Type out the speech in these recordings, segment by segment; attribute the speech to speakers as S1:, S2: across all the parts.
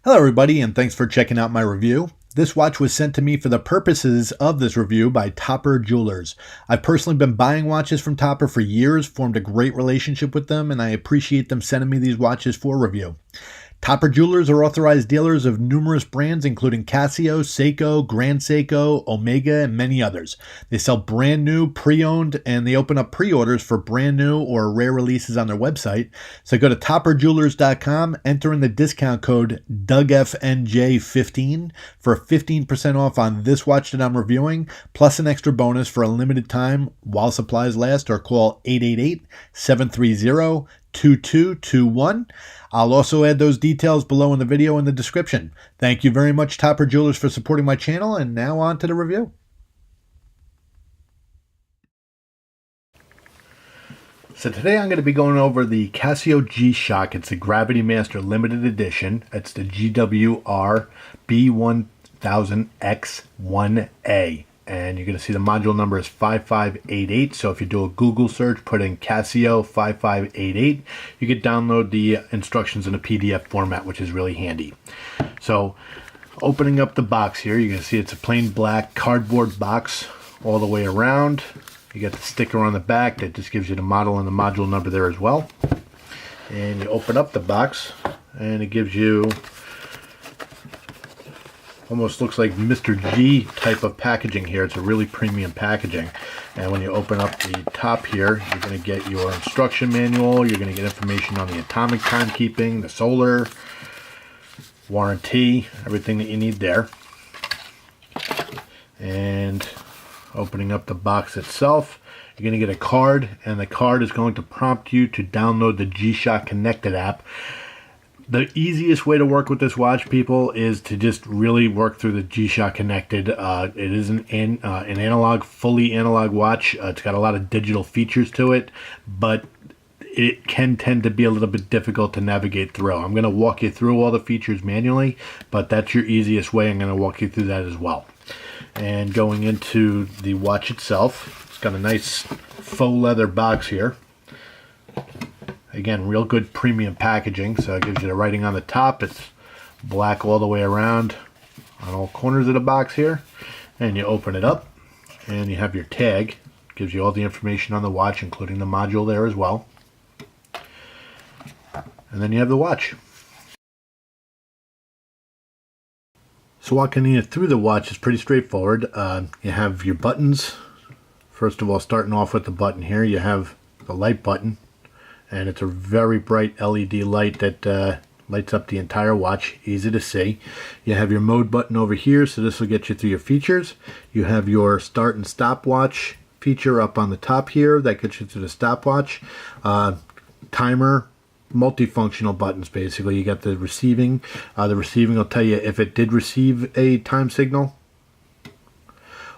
S1: Hello everybody, and thanks for checking out my review. This watch was sent to me for the purposes of this review by Topper Jewelers. I've personally been buying watches from Topper for years, formed a great relationship with them, and I appreciate them sending me these watches for review. Topper Jewelers are authorized dealers of numerous brands including Casio, Seiko, Grand Seiko, Omega, and many others. They sell brand new, pre-owned, and they open up pre-orders for brand new or rare releases on their website. So go to topperjewelers.com, enter in the discount code DougFNJ15 for 15% off on this watch that I'm reviewing, plus an extra bonus for a limited time while supplies last, or call 888-730-2221. I'll also add those details below in the video in the description. Thank you very much, Topper Jewelers, for supporting my channel, and now on to the review. So today I'm going to be going over the Casio G-Shock. It's the Gravity Master Limited Edition. It's the GWR-B1000X-1A. And you're going to see the module number is 5588. So if you do a Google search, put in Casio 5588, you can download the instructions in a PDF format, which is really handy. So opening up the box here, you can see it's a plain black cardboard box all the way around. You got the sticker on the back that just gives you the model and the module number there as well. And you open up the box and it gives you almost looks like Mr. G type of packaging here. It's a really premium packaging. And when you open up the top here, you're going to get your instruction manual. You're going to get information on the atomic timekeeping, the solar, warranty, everything that you need there. And opening up the box itself, you're going to get a card, and the card is going to prompt you to download the GShock Connected App. The easiest way to work with this watch, people, is to just really work through the GShock Connected. It is an analog, fully analog watch. It's got a lot of digital features to it, but it can tend to be a little bit difficult to navigate through. I'm going to walk you through all the features manually, but that's your easiest way. I'm going to walk you through that as well. And going into the watch itself, it's got a nice faux leather box here. Again, real good premium packaging, so it gives you the writing on the top. It's black all the way around on all corners of the box here. And you open it up, and you have your tag. It gives you all the information on the watch, including the module there as well. And then you have the watch. So walking you through the watch is pretty straightforward. You have your buttons. First of all, starting off with the button here, you have the light button. And it's a very bright LED light that lights up the entire watch, easy to see. You have your mode button over here, so this will get you through your features. You have your start and stopwatch feature up on the top here, that gets you to the stopwatch. Timer, multifunctional buttons basically. You got the receiving. The receiving will tell you if it did receive a time signal,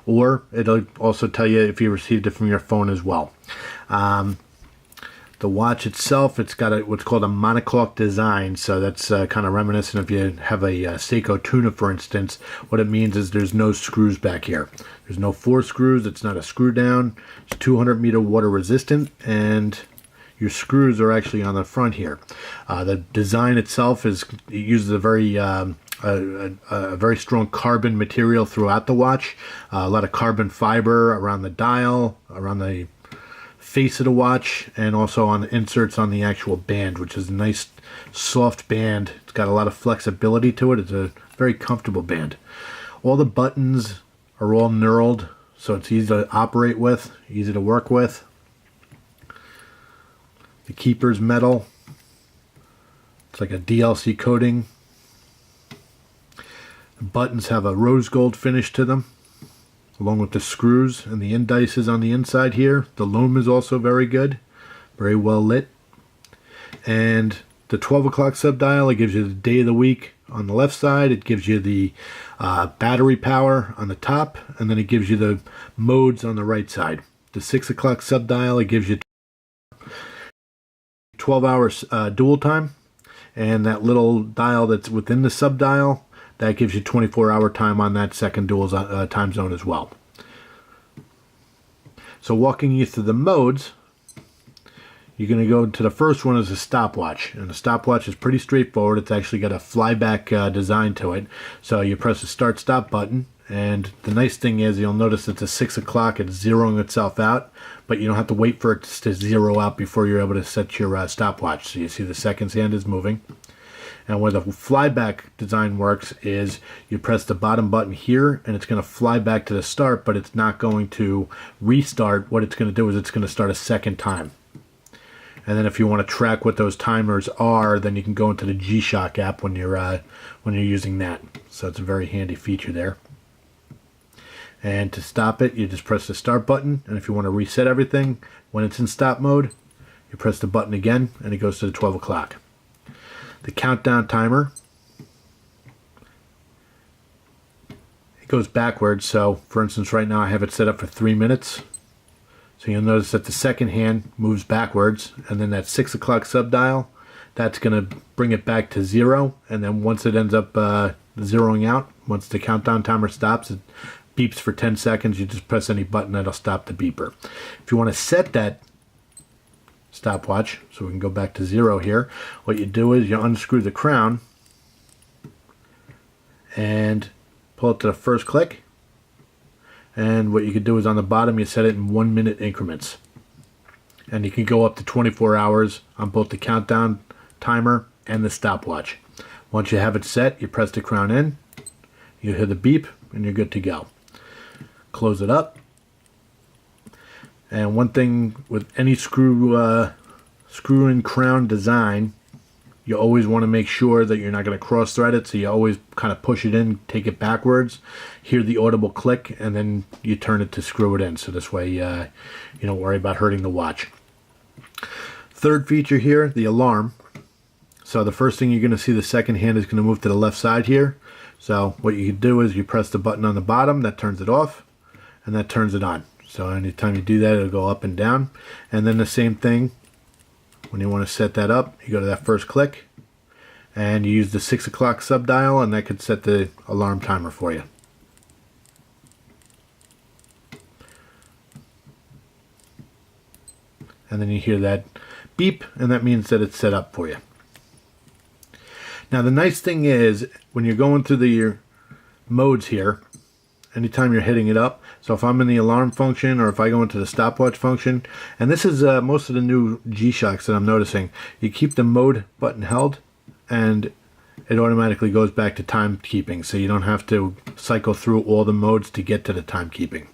S1: or it'll also tell you if you received it from your phone as well. The watch itself, it's got what's called a monoclock design, so that's kind of reminiscent if you have a Seiko tuna, for instance. What it means is there's no screws back here. There's no 4 screws. It's not a screw down. It's 200 meter water resistant, and your screws are actually on the front here. The design itself it uses a very strong carbon material throughout the watch. A lot of carbon fiber around the dial, around the face of the watch, and also on the inserts on the actual band, which is a nice soft band. It's got a lot of flexibility to it. It's a very comfortable band. All the buttons are all knurled, so it's easy to operate with, easy to work with. The keeper's metal. It's like a DLC coating. The buttons have a rose gold finish to them, along with the screws and the indices on the inside here. The loom is also very good, very well lit. And the 12 o'clock sub-dial, it gives you the day of the week on the left side. It gives you the battery power on the top, and then it gives you the modes on the right side. The 6 o'clock sub-dial, it gives you 12 hours dual time, and that little dial that's within the sub-dial, that gives you 24-hour time on that second dual time zone as well. So walking you through the modes, you're going to go to the first one is a stopwatch, and the stopwatch is pretty straightforward. It's actually got a flyback design to it. So you press the start stop button, and the nice thing is you'll notice it's a 6 o'clock. It's zeroing itself out, but you don't have to wait for it to zero out before you're able to set your stopwatch. So you see the seconds hand is moving. And where the flyback design works is you press the bottom button here and it's going to fly back to the start, but it's not going to restart. What it's going to do is it's going to start a second time. And then if you want to track what those timers are, then you can go into the GShock app when you're using that. So it's a very handy feature there. And to stop it, you just press the start button. And if you want to reset everything, when it's in stop mode, you press the button again and it goes to the 12 o'clock. The countdown timer, it goes backwards. So for instance, right now I have it set up for 3 minutes. So you'll notice that the second hand moves backwards, and then that 6 o'clock subdial, that's going to bring it back to 0. And then once it ends up zeroing out, once the countdown timer stops, it beeps for 10 seconds. You just press any button that'll stop the beeper. If you want to set that stopwatch, so we can go back to 0 here, what you do is you unscrew the crown and pull it to the first click. And what you can do is on the bottom you set it in 1 minute increments, and you can go up to 24 hours on both the countdown timer and the stopwatch. Once you have it set, you press the crown in, you hear the beep, and you're good to go. Close it up. And one thing with any screw-in crown design, you always want to make sure that you're not going to cross thread it, so you always kind of push it in, take it backwards, hear the audible click, and then you turn it to screw it in. So this way you don't worry about hurting the watch. Third feature here, the alarm. So the first thing you're going to see, the second hand is going to move to the left side here. So what you can do is you press the button on the bottom, that turns it off, and that turns it on. So anytime you do that, it'll go up and down. And then the same thing, when you want to set that up, you go to that first click and you use the 6 o'clock subdial, and that could set the alarm timer for you. And then you hear that beep, and that means that it's set up for you. Now the nice thing is when you're going through your modes here, anytime you're hitting it up, so if I'm in the alarm function or if I go into the stopwatch function, and this is most of the new G-Shocks that I'm noticing, you keep the mode button held and it automatically goes back to timekeeping, so you don't have to cycle through all the modes to get to the timekeeping.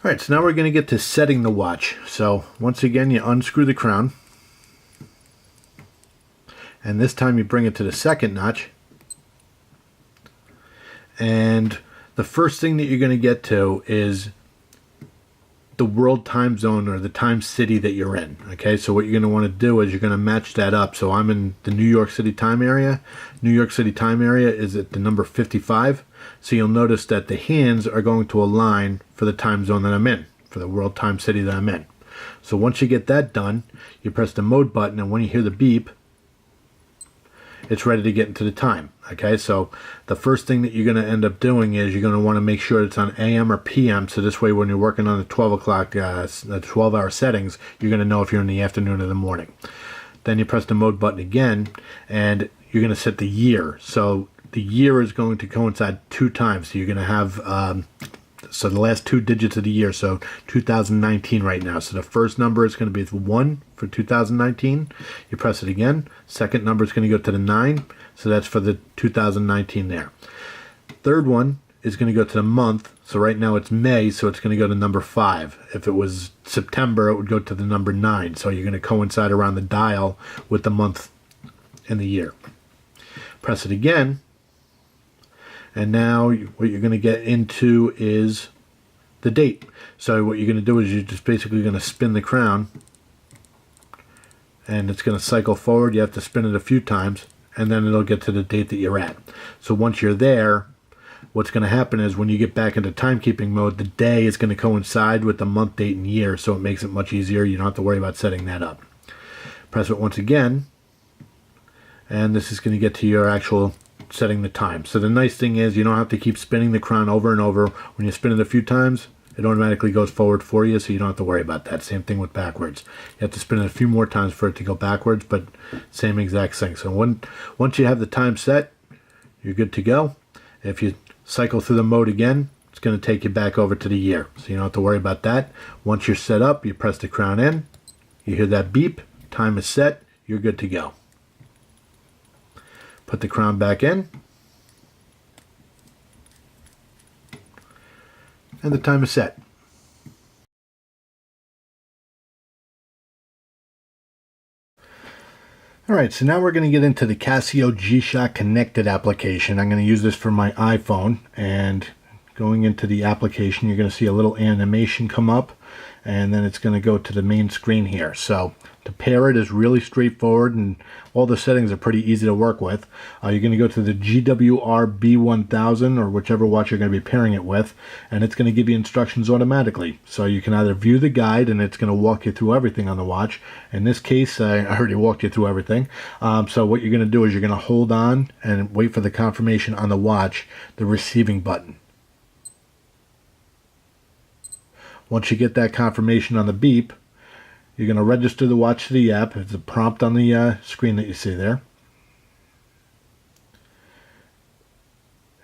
S1: Alright, so now we're going to get to setting the watch. So once again, you unscrew the crown. And this time you bring it to the second notch. And the first thing that you're going to get to is the world time zone or the time city that you're in. Okay, so what you're going to want to do is you're going to match that up. So I'm in the New York City time area. New York City time area is at the number 55. So you'll notice that the hands are going to align for the time zone that I'm in, for the world time city that I'm in. So once you get that done, you press the mode button, and when you hear the beep, it's ready to get into the time. Okay, so the first thing that you're going to end up doing is you're going to want to make sure it's on AM or PM, so this way when you're working on the 12 o'clock, the 12-hour settings, you're going to know if you're in the afternoon or the morning. Then you press the mode button again, and you're going to set the year. So the year is going to coincide 2 times. So you're going to have so the last 2 digits of the year, so 2019 right now. So the first number is going to be 1 for 2019. You press it again. Second number is going to go to the 9. So that's for the 2019 there. Third one is going to go to the month. So right now it's May, so it's going to go to number 5. If it was September, it would go to the number 9. So you're going to coincide around the dial with the month and the year. Press it again. And now what you're going to get into is the date. So what you're going to do is you're just basically going to spin the crown, and it's going to cycle forward. You have to spin it a few times, and then it'll get to the date that you're at. So once you're there, what's going to happen is when you get back into timekeeping mode, the day is going to coincide with the month, date, and year, so it makes it much easier. You don't have to worry about setting that up. Press it once again, and this is going to get to your actual setting the time. So the nice thing is you don't have to keep spinning the crown over and over. When you spin it a few times, it automatically goes forward for you, so you don't have to worry about that. Same thing with backwards. You have to spin it a few more times for it to go backwards, but same exact thing. So once you have the time set, you're good to go. If you cycle through the mode again, it's going to take you back over to the year, so you don't have to worry about that. Once you're set up, you press the crown in, you hear that beep, time is set, you're good to go. Put the crown back in, and the time is set. Alright, so now we're going to get into the Casio G-Shock Connected application. I'm going to use this for my iPhone, and going into the application you're going to see a little animation come up, and then it's going to go to the main screen here. So to pair it is really straightforward, and all the settings are pretty easy to work with. You're going to go to the GWR-B1000 or whichever watch you're going to be pairing it with, and it's going to give you instructions automatically. So you can either view the guide, and it's going to walk you through everything on the watch. In this case, I already walked you through everything. So what you're going to do is you're going to hold on and wait for the confirmation on the watch, the receiving button. Once you get that confirmation on the beep, you're going to register the watch to the app. It's a prompt on the screen that you see there.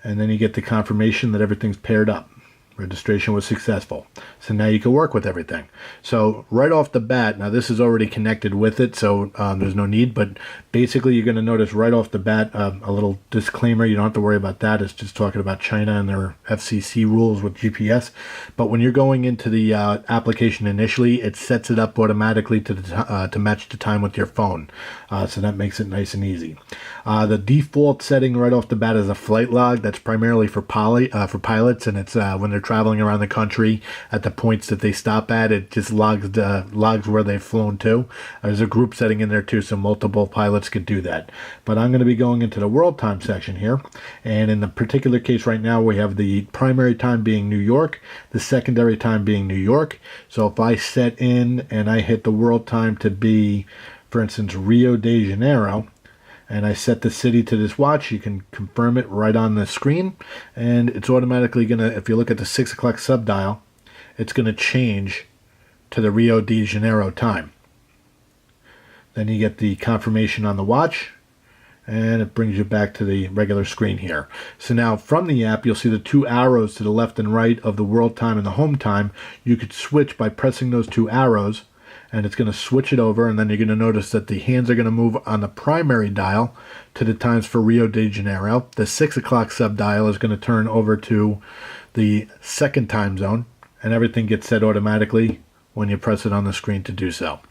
S1: And then you get the confirmation that everything's paired up. Registration was successful. So now you can work with everything. So right off the bat, now this is already connected with it, so there's no need, but basically you're going to notice right off the bat a little disclaimer. You don't have to worry about that. It's just talking about China and their FCC rules with GPS. But when you're going into the application initially, it sets it up automatically to match the time with your phone. So that makes it nice and easy. The default setting right off the bat is a flight log. That's primarily for pilots, and it's when they're traveling around the country at the points that they stop at, it just logs where they've flown to. There's a group setting in there too, so multiple pilots could do that. But I'm going to be going into the world time section here, and in the particular case right now we have the primary time being New York, the secondary time being New York. So if I set in and I hit the world time to be, for instance, Rio de Janeiro, and I set the city to this watch, you can confirm it right on the screen, and it's automatically going to, if you look at the 6 o'clock subdial, it's going to change to the Rio de Janeiro time. Then you get the confirmation on the watch, and it brings you back to the regular screen here. So now from the app, you'll see the two arrows to the left and right of the world time and the home time. You could switch by pressing those two arrows, and it's going to switch it over, and then you're going to notice that the hands are going to move on the primary dial to the times for Rio de Janeiro. The 6 o'clock subdial is going to turn over to the second time zone, and everything gets set automatically when you press it on the screen to do so.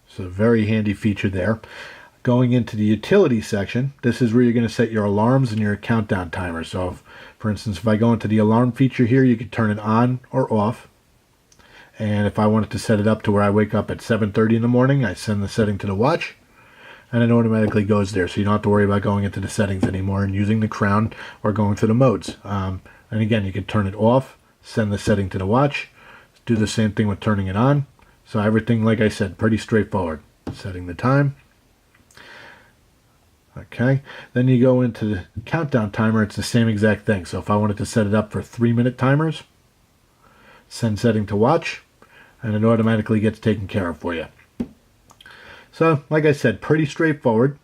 S1: So a very handy feature there. Going into the utility section, this is where you're going to set your alarms and your countdown timer. So for instance, if I go into the alarm feature here, you can turn it on or off. And if I wanted to set it up to where I wake up at 7:30 in the morning, I send the setting to the watch, and it automatically goes there. So you don't have to worry about going into the settings anymore and using the crown or going through the modes. And again, you can turn it off, send the setting to the watch, do the same thing with turning it on. So everything, like I said, pretty straightforward. Setting the time. Okay, then you go into the countdown timer. It's the same exact thing. So if I wanted to set it up for 3-minute timers, send setting to watch, and it automatically gets taken care of for you. So like I said, pretty straightforward.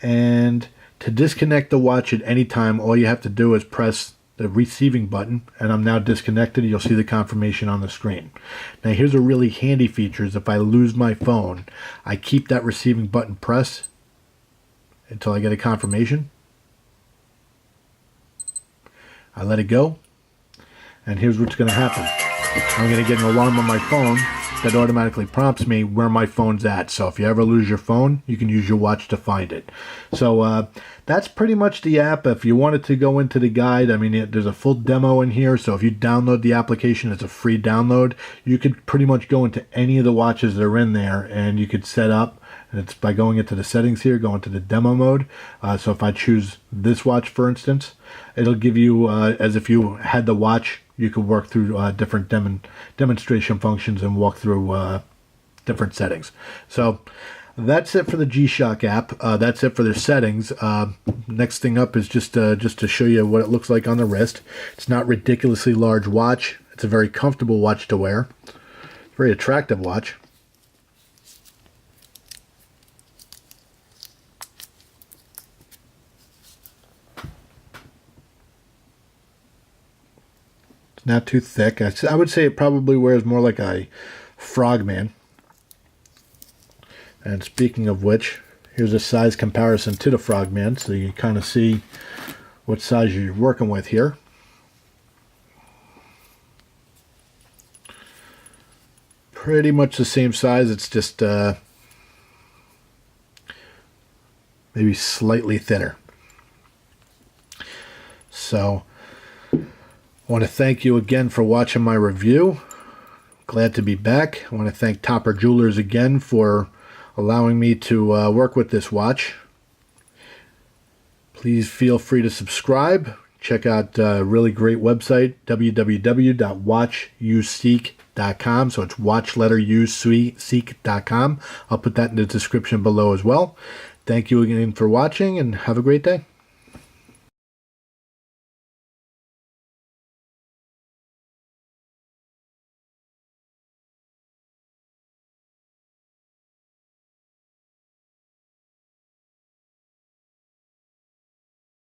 S1: And to disconnect the watch at any time, all you have to do is press the receiving button, and I'm now disconnected. You'll see the confirmation on the screen. Now here's a really handy feature is if I lose my phone, I keep that receiving button pressed until I get a confirmation. I let it go, and here's what's going to happen. I'm going to get an alarm on my phone that automatically prompts me where my phone's at. So if you ever lose your phone, you can use your watch to find it. So that's pretty much the app. If you wanted to go into the guide, I mean, there's a full demo in here. So if you download the application, it's a free download. You could pretty much go into any of the watches that are in there, and you could set up. And it's by going into the settings here, go into the demo mode. So if I choose this watch, for instance, it'll give you, as if you had the watch, you could work through different demonstration functions and walk through different settings. So That's it for the G-Shock app. That's it for their settings. Next thing up is just to show you what it looks like on the wrist. It's not ridiculously large watch. It's a very comfortable watch to wear. Very attractive watch. It's not too thick. I would say it probably wears more like a frogman. And speaking of which, here's a size comparison to the frogman, so you kind of see what size you're working with here. Pretty much the same size. It's just maybe slightly thinner. So I want to thank you again for watching my review. Glad to be back. I want to thank Topper Jewelers again for allowing me to work with this watch. Please feel free to subscribe. Check out a really great website, www.watchuseek.com. So it's watch letter U seek.com. I'll put that in the description below as well. Thank you again for watching and have a great day.